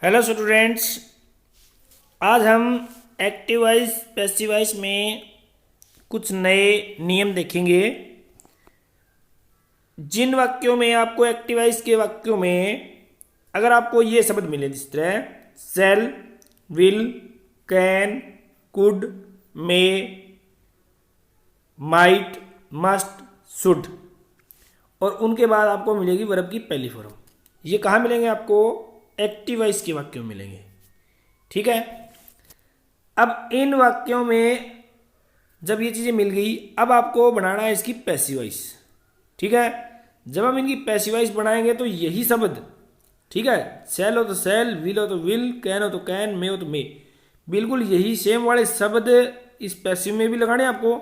Hello students, आज हम active voice passive voice में कुछ नए नियम देखेंगे। जिन वाक्यों में आपको एक्टिव वॉइस के वाक्यों में अगर आपको ये शब्द मिले जिस तरह shall, will, can, could, may, might, must, should और उनके बाद आपको मिलेगी वर्ब की पहली फॉर्म। ये कहाँ मिलेंगे आपको? एक्टिव वॉइस के वाक्यों में मिलेंगे। ठीक है। अब इन वाक्यों में जब ये चीज़ें मिल गई, अब आपको बनाना है इसकी पैसिव वॉइस। ठीक है। जब हम इनकी पैसिव वॉइस बनाएंगे तो यही शब्द, ठीक है, सेल हो तो सेल, विल हो तो विल, कैन हो तो कैन, मे हो तो मे, बिल्कुल यही सेम वाले शब्द इस पैसिव में भी लगाने आपको।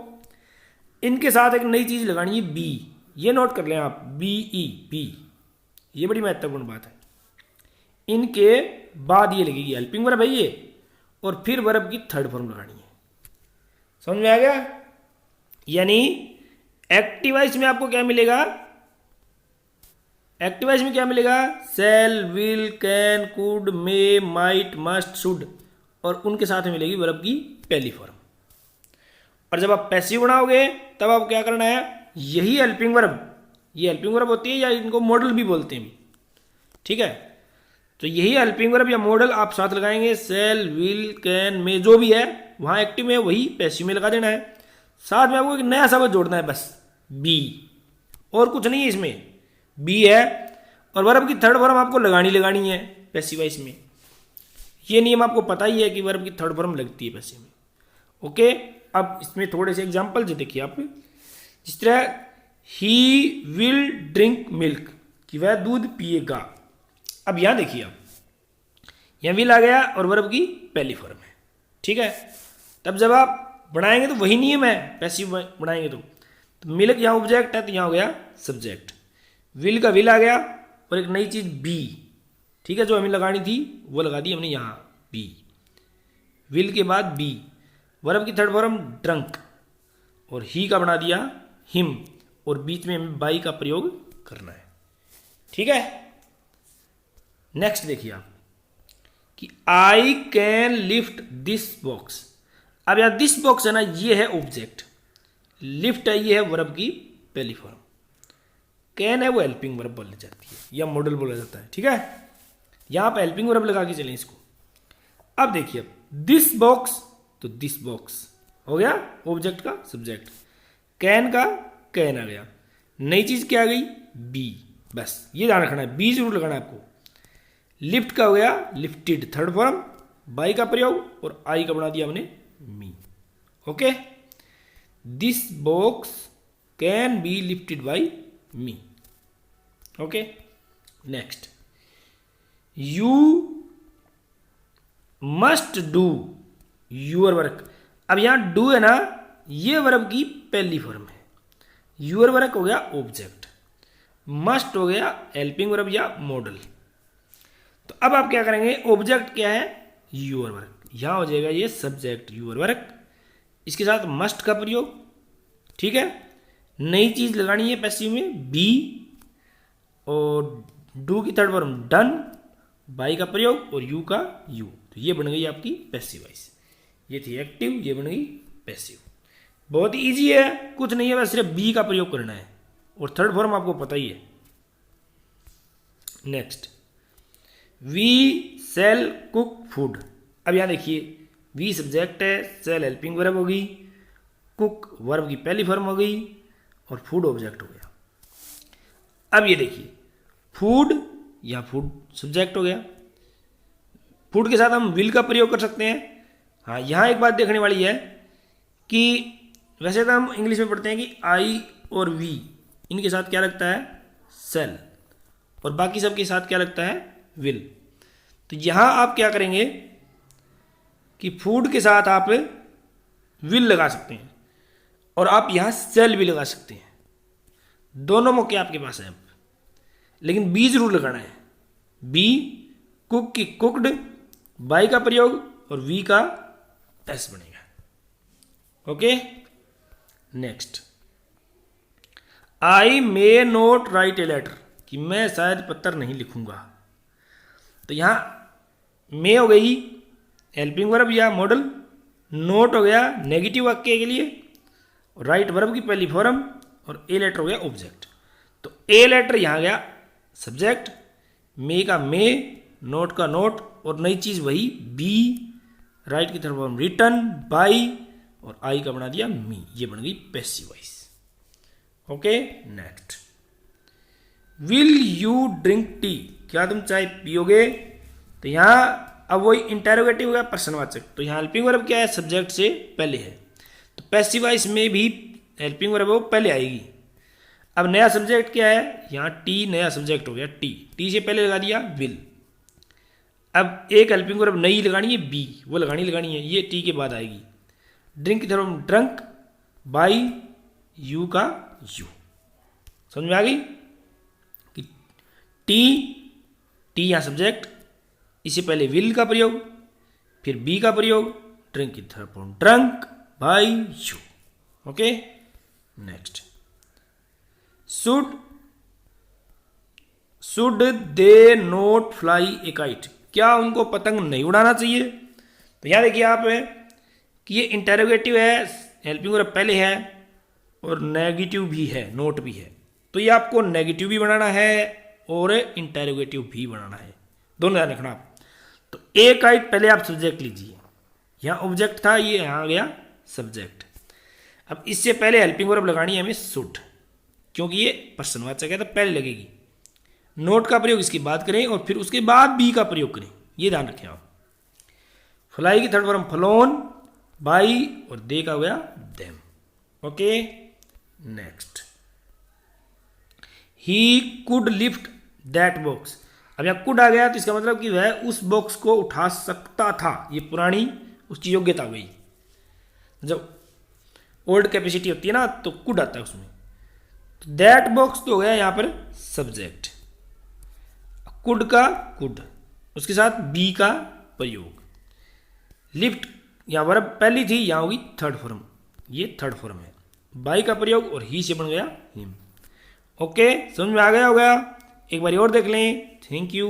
इनके साथ एक नई चीज़ लगानी है बी। ये नोट कर लें आप, बी ई बी। ये बड़ी महत्वपूर्ण बात है। इनके बाद ये लगेगी हेल्पिंग वर्ब है ये, और फिर वर्ब की थर्ड फॉर्म लगानी है। समझ में आ गया? यानी एक्टिव वॉइस में आपको क्या मिलेगा? एक्टिव वॉइस में क्या मिलेगा? Shall, will, can, could, may, might, must, should और उनके साथ में मिलेगी वर्ब की पहली फॉर्म। और जब आप पैसिव बनाओगे तब आप क्या करना है? यही हेल्पिंग वर्ब, ये हेल्पिंग वर्ब होती है या इनको मॉडल भी बोलते हैं। ठीक है। तो यही हेल्पिंग वर्ब या मॉडल आप साथ लगाएंगे। सेल, विल, कैन, में जो भी है वहां एक्टिव में वही पैसिव में लगा देना है। साथ में आपको एक नया शब्द जोड़ना है, बस बी, और कुछ नहीं है इसमें, बी है। और वर्ब की थर्ड फॉर्म आपको लगानी है पैसिव वॉइस में। ये नियम आपको पता ही है कि वर्ब की थर्ड फॉर्म लगती है पैसिव में। ओके। अब इसमें थोड़े से एग्जाम्पल देखिए आप। जिस तरह ही विल ड्रिंक मिल्क, कि वह दूध पिएगा। अब यहां देखिए आप, यहां विल आ गया और वर्ब की पहली फॉर्म है। ठीक है। तब जब आप बनाएंगे तो वही नियम है, पैसिव बनाएंगे तो मिल्क यहां ऑब्जेक्ट है तो यहां हो गया सब्जेक्ट। विल का विल आ गया और एक नई चीज बी, ठीक है, जो हमें लगानी थी वो लगा दी हमने यहां बी। विल के बाद बी, वर्ब की थर्ड फॉर्म ड्रंक, और ही का बना दिया हिम, और बीच में हमें बाई का प्रयोग करना है। ठीक है। नेक्स्ट देखिए आप कि I can lift this box. अब यार दिस बॉक्स है ना, ये है ऑब्जेक्ट, लिफ्ट है ये है वर्ब की पहली फॉर्म, कैन है वो हेल्पिंग वर्ब बोली जाती है या मॉडल बोला जाता है। ठीक है। यहां पर हेल्पिंग वर्ब लगा के चलें इसको। अब देखिए, अब दिस बॉक्स, तो दिस बॉक्स हो गया ऑब्जेक्ट का सब्जेक्ट, कैन का कैन आ गया, नई चीज क्या आ गई? बी। बस ये ध्यान रखना है, बी जरूर लगाना है आपको। लिफ्ट का हो गया लिफ्टेड थर्ड फॉर्म, बाई का प्रयोग, और आई का बना दिया हमने me. Okay. This box can be lifted by me. Okay. Next, you must do your work. अब यहां डू है ना, ये वर्ब की पहली फॉर्म है। यूर वर्क हो गया ऑब्जेक्ट, मस्ट हो गया हेल्पिंग वर्ब या मॉडल। तो अब आप क्या करेंगे? ऑब्जेक्ट क्या है? यूर वर्क, यहां हो जाएगा ये सब्जेक्ट यूर वर्क, इसके साथ मस्ट का प्रयोग। ठीक है। नई चीज लगानी है पैसिव में बी, और डू की थर्ड फॉर्म डन, बाई का प्रयोग और यू का यू। तो ये बन गई आपकी पैसिव वॉइस। ये थी एक्टिव, ये बन गई पैसिव। बहुत ही ईजी है, कुछ नहीं है, बस सिर्फ बी का प्रयोग करना है, और थर्ड फॉर्म आपको पता ही है। Next, we shall cook food. अब यहां देखिए, वी सब्जेक्ट है, सेल हेल्पिंग वर्ब हो गई, कुक वर्ब की पहली फॉर्म हो गई, और फूड ऑब्जेक्ट हो गया। अब ये देखिए, फूड या फूड सब्जेक्ट हो गया, फूड के साथ हम विल का प्रयोग कर सकते हैं। हाँ, यहां एक बात देखने वाली है कि वैसे तो हम इंग्लिश में पढ़ते हैं कि आई और वी, इनके साथ क्या लगता है? सेल, और बाकी सब के साथ क्या लगता है? विल। तो यहां आप क्या करेंगे कि फूड के साथ आप विल लगा सकते हैं, और आप यहां सेल भी लगा सकते हैं। दोनों मौके आपके पास है, लेकिन बी जरूर लगाना है। बी, कुक की कुकड, बाई का प्रयोग, और वी का एस बनेगा। Okay. Next, I may not write a letter, कि मैं शायद पत्र नहीं लिखूंगा। तो यहां मे हो गई हेल्पिंग वर्ब या मॉडल, नोट हो गया नेगेटिव वाक्य के लिए, और राइट वर्ब की पहली फॉर्म, और ए लेटर हो गया ऑब्जेक्ट। तो ए लेटर यहाँ गया सब्जेक्ट, मे का मे, नोट का नोट, और नई चीज वही बी, राइट की तरफ हम रिटर्न, बाई, और आई का बना दिया मी। ये बन गई passive voice. Okay next, will you drink tea, क्या तुम चाय पियोगे। तो यहाँ अब वही इंटेरोगेटिव है प्रश्नवाचक, तो यहाँ हेल्पिंग वर्ब क्या है सब्जेक्ट से पहले है, तो पैसिव वॉइस में भी हेल्पिंग वर्ब वो पहले आएगी। अब नया सब्जेक्ट क्या है, यहाँ टी नया सब्जेक्ट हो गया, टी, टी से पहले लगा दिया विल। अब एक हेल्पिंग वर्ब नई लगानी है बी, वो लगानी है, ये टी के बाद आएगी। ड्रिंक की तरफ ड्रंक, बाई, यू का यू। समझ में आ गई कि टी, टी यहाँ सब्जेक्ट, इससे पहले विल का प्रयोग, फिर बी का प्रयोग, ड्रिंक की तरफ drunk, by, you. Okay next, should they note fly A kite, क्या उनको पतंग नहीं उड़ाना चाहिए। तो यहां देखिए आप कि ये इंटेरोगेटिव है, हेल्पिंग वर्ब पहले है, और नेगेटिव भी है, नोट भी है। तो ये आपको नेगेटिव भी बनाना है और इंटेरोगेटिव भी बनाना है, दोनों ध्यान रखना आप। तो ए काइट पहले आप सब्जेक्ट लीजिए, यहाँ ऑब्जेक्ट था, ये यहाँ आ गया सब्जेक्ट। अब इससे पहले हेल्पिंग वर्ब लगानी है हमें शुड, क्योंकि ये प्रश्नवाचक है तो पहले लगेगी। नोट का प्रयोग इसके बाद करें और फिर उसके बाद बी का प्रयोग करें, ये ध्यान रखें आप। फ्लाई की थर्ड फॉर्म फ्लोन, बाई, और दे का हो गया them. Okay next, he could lift that box. अब यहाँ कुड आ गया तो इसका मतलब कि वह उस बॉक्स को उठा सकता था, ये पुरानी उसकी योग्यता हो गई। जब ओल्ड कैपेसिटी होती है ना तो कुड आता है उसमें। तो दैट बॉक्स तो हो गया यहाँ पर सब्जेक्ट, कुड का कुड, उसके साथ बी का प्रयोग। लिफ्ट यहाँ वर्ब पहली थी, यहाँ होगी थर्ड फॉर्म, ये थर्ड फॉर्म है, बाई का प्रयोग और ही से बन गया हिम। ओके समझ में आ गया होगा, एक बार और देख लें। Thank you.